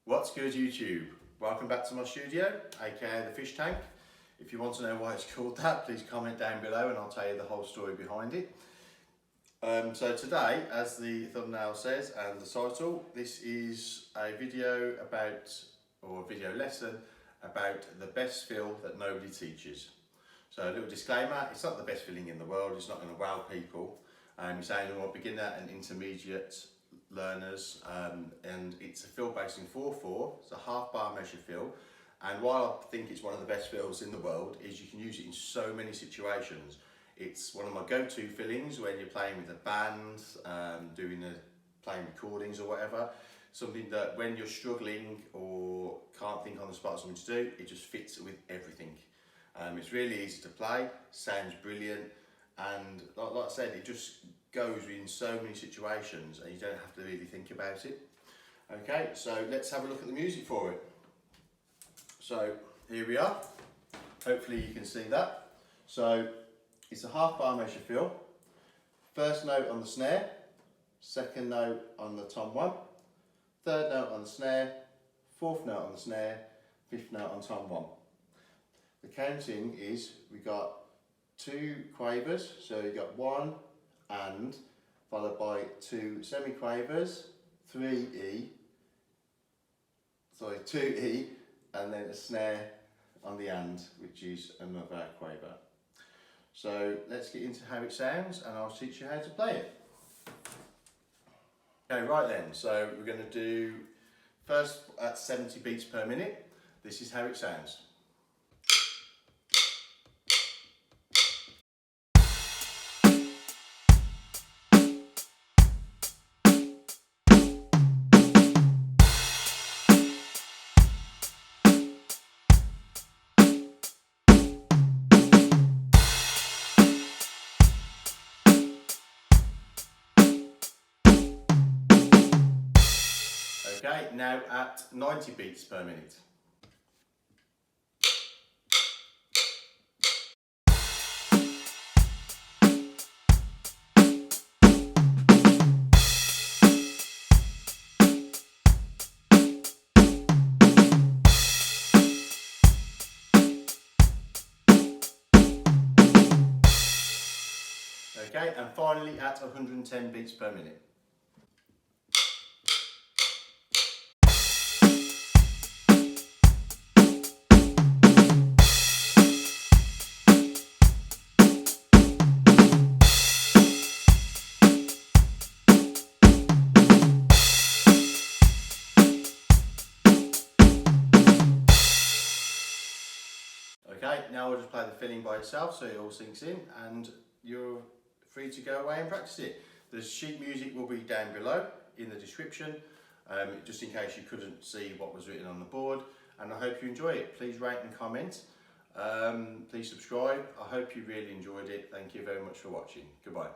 What's good, YouTube? Welcome back to my studio, aka the fish tank. If you want to know why it's called that, please comment down below and I'll tell you the whole story behind it. So today, as the thumbnail says and the title, this is a video about, or a video lesson about the best fill that nobody teaches. So a little disclaimer, it's not the best filling in the world, it's not going to wow people. It's aimed at beginner and intermediate learners, and it's a fill based in 4/4. It's a half bar measure fill, and while I think it's one of the best fills in the world, is you can use it in so many situations. It's one of my go-to fillings when you're playing with a band, playing recordings or whatever. Something that when you're struggling or can't think on the spot of something to do, it just fits with everything. It's really easy to play, sounds brilliant, and like I said, it just goes in so many situations and you don't have to really think about it. Okay, so let's have a look at the music for it. So here we are. Hopefully you can see that. So it's a half bar measure fill. First note on the snare, second note on the tom 1, third note on the snare, fourth note on the snare, fifth note on tom 1. The counting is, we got 2 quavers, so you got 1 and followed by 2 semi-quavers, 2 E, and then a snare on the and, which is another quaver. So let's get into how it sounds and I'll teach you how to play it. Okay, right then, so we're going to do first at 70 beats per minute. This is how it sounds. Okay, now at 90 beats per minute. Okay, and finally at 110 beats per minute. Okay, now I'll just play the filling by itself so it all sinks in and you're free to go away and practice it. The sheet music will be down below in the description, just in case you couldn't see what was written on the board, and I hope you enjoy it. Please rate and comment, please subscribe. I hope you really enjoyed it. Thank you very much for watching. Goodbye.